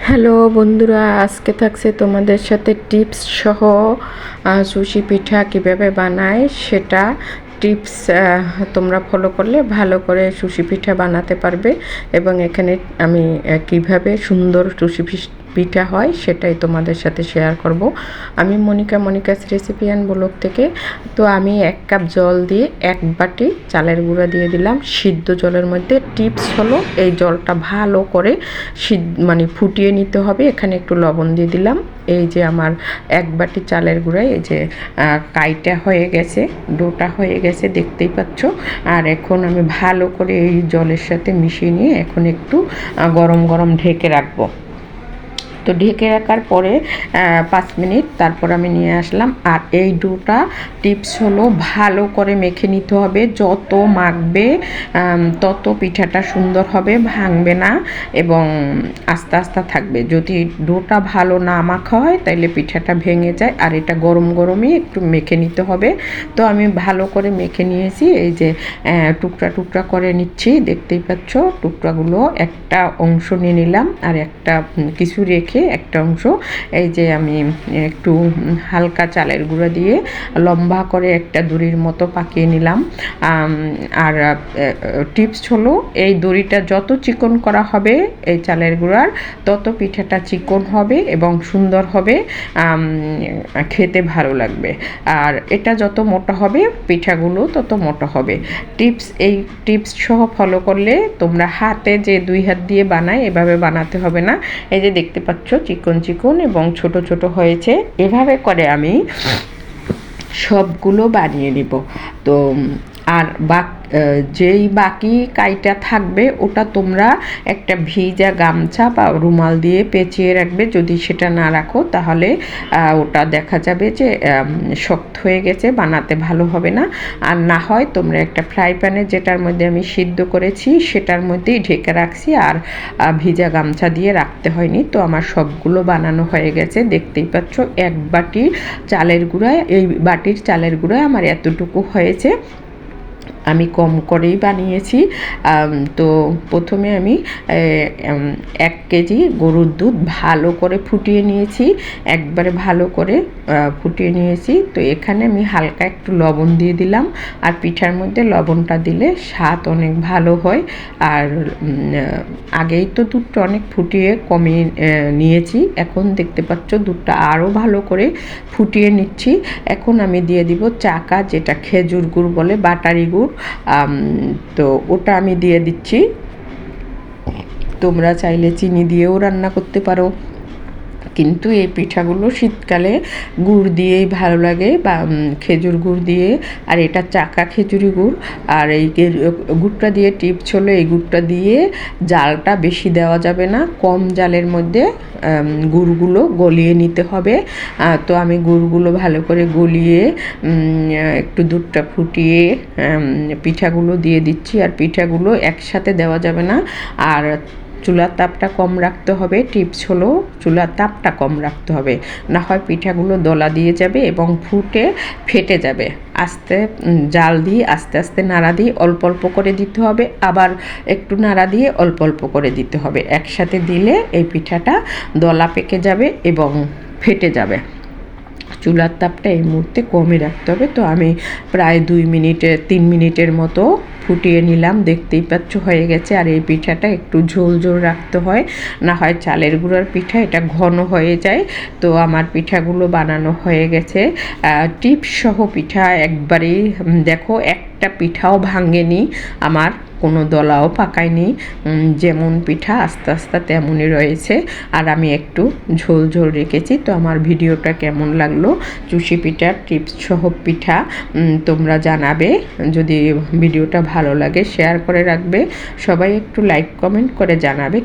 Hello বন্ধুরা, আজকে থাকছে তোমাদের সাথে টিপস সহ সুশি পিঠা কিভাবে বানায় সেটা টিপস তোমরা ফলো করলে ভালো করে সুশি পিঠা বানাতে পারবে। এবং এখানে আমি কিভাবে সুন্দর সুশি পিঠা হয় সেটাই তোমাদের সাথে শেয়ার করব। আমি মনিকাস রেসিপি অ্যান্ড ব্লগ থেকে। তো আমি 1 কাপ জল দিয়ে 1 বাটি চালের গুঁড়া দিয়ে দিলাম সিদ্ধ জলের মধ্যে। টিপস হলো এই জলটা ভালো করে ফুটিয়ে নিতে হবে। এখানে একটু লবণ দিয়ে দিলাম। এই যে আমার 1 বাটি চালের গুঁড়ায় এই যে কাইটা হয়ে গেছে, ডোটা হয়ে গেছে, দেখতেই পাচ্ছ। আর এখন আমি ভালো করে এই জলের সাথে মিশিয়ে নিয়ে এখন একটু গরম গরম ঢেকে রাখবো। তো ঢেকে রাখার পরে 5 মিনিট তারপর আমি নিয়ে আসলাম। আর এই ডোটা টিপস হলো ভালো করে মেখে নিতে হবে। যত মাখবে তত পিঠাটা সুন্দর হবে, ভাঙবে না এবং আস্তে আস্তে থাকবে। যদি ডোটা ভালো না মাখা হয় তাইলে পিঠাটা ভেঙে যায়। আর এটা গরম গরমই একটু মেখে নিতে হবে। তো আমি ভালো করে মেখে নিয়েছি। এই যে টুকরা টুকরা করে নিচ্ছি, দেখতেই পাচ্ছ। টুকরাগুলো একটা অংশ নিয়ে নিলাম আর একটা কিছু রেখে একটা অংশ এই যে আমি একটু হালকা চালের গুঁড়া দিয়ে লম্বা করে একটা দড়ির মতো পাকিয়ে নিলাম। আর টিপস হলো এই দড়িটা যত চিকন করা হবে এই চালের গুঁড়ার, তত পিঠাটা চিকন হবে এবং সুন্দর হবে, খেতে ভালো লাগবে। আর এটা যত মোটা হবে পিঠাগুলো তত মোটা হবে। এই টিপস সহ ফলো করলে তোমরা হাতে যে 2 হাত দিয়ে বানায় এভাবে বানাতে হবে না। এই যে দেখতে পাচ্ছ চিকন চিকন এবং ছোট ছোট হয়েছে। এভাবে করে আমি সবগুলো বানিয়ে নিব। তো আর যেই বাকি কাইটা থাকবে ওটা তোমরা একটা ভিজা গামছা বা রুমাল দিয়ে পেঁচিয়ে রাখবে। যদি সেটা না রাখো তাহলে ওটা দেখা যাবে যে শক্ত হয়ে গেছে, বানাতে ভালো হবে না। আর না হয় তোমরা একটা ফ্রাই প্যানে, যেটার মধ্যে আমি সিদ্ধ করেছি সেটার মধ্যেই ঢেকে রাখছি, আর ভিজা গামছা দিয়ে রাখতে হয়নি। তো আমার সবগুলো বানানো হয়ে গেছে, দেখতেই পাচ্ছ। 1 বাটি চালের গুঁড়ায়, এই বাটির চালের গুঁড়ায় আমার এতটুকু হয়েছে। আমি কম করেই বানিয়েছি। তো প্রথমে আমি 1 কেজি গরুর দুধ ভালো করে ফুটিয়ে নিয়েছি, একবারে ভালো করে ফুটিয়ে নিয়েছি। তো এখানে আমি হালকা একটু লবণ দিয়ে দিলাম। আর পিঠার মধ্যে লবণটা দিলে স্বাদ অনেক ভালো হয়। আর আগেই তো দুধটা অনেক ফুটিয়ে কমিয়ে নিয়েছি। এখন দেখতে পাচ্ছ দুধটা আরও ভালো করে ফুটিয়ে নিচ্ছি। এখন আমি দিয়ে দিব চাকা, যেটা খেজুর গুড় বলে, বাটারি গুড়। তো ওটা আমি দিয়ে দিচ্ছি। তোমরা চাইলে চিনি দিয়েও রান্না করতে পারো, কিন্তু এই পিঠাগুলো শীতকালে গুড় দিয়েই ভালো লাগে, বা খেজুর গুড় দিয়ে। আর এটা চাকা খেজুরি গুড়। আর এই গুড়টা দিয়ে টিপস হলো এই গুড়টা দিয়ে জালটা বেশি দেওয়া যাবে না, কম জালের মধ্যে গুড়গুলো গলিয়ে নিতে হবে। তো আমি গুড়গুলো ভালো করে গলিয়ে একটু দুধটা ফুটিয়ে পিঠাগুলো দিয়ে দিচ্ছি। আর পিঠাগুলো একসাথে দেওয়া যাবে না। আর চুলার তাপটা কম রাখতে হবে। টিপস হলো চুলার তাপটা কম রাখতে হবে, না হয় পিঠাগুলো দলা দিয়ে যাবে এবং ফেটে যাবে। আস্তে জাল দিয়ে আস্তে আস্তে নাড়া দিয়ে অল্প অল্প করে দিতে হবে, আবার একটু নাড়া দিয়ে অল্প অল্প করে দিতে হবে। একসাথে দিলে এই পিঠাটা দলা পেকে যাবে এবং ফেটে যাবে। চুলার তাপটা এই মুহূর্তে কমই রাখতে হবে। তো আমি প্রায় 3 মিনিটের মতো ফুটিয়ে নিলাম, দেখতেই পাচ্ছ হয়ে গেছে। আর এই পিঠাটা একটু ঝোল ঝোল রাখতে হয়, না হয় চালের গুঁড়ার পিঠা এটা ঘন হয়ে যায়। তো আমার পিঠাগুলো বানানো হয়ে গেছে। টিপস সহ পিঠা একবারেই দেখো, একটা পিঠাও ভাঙেনি আমার, কোনো দলাও পাকায়নি। যেমন পিঠা আস্তে আস্তে তেমনই রয়েছে। আর আমি একটু ঝোল ঝোল রেখেছি। তো আমার ভিডিওটা কেমন লাগলো, চুষি পিঠার টিপস সহ পিঠা, তোমরা জানাবে। যদি ভিডিওটা ভালো লাগে শেয়ার করে রাখবে। সবাই একটু লাইক কমেন্ট করে জানাবে।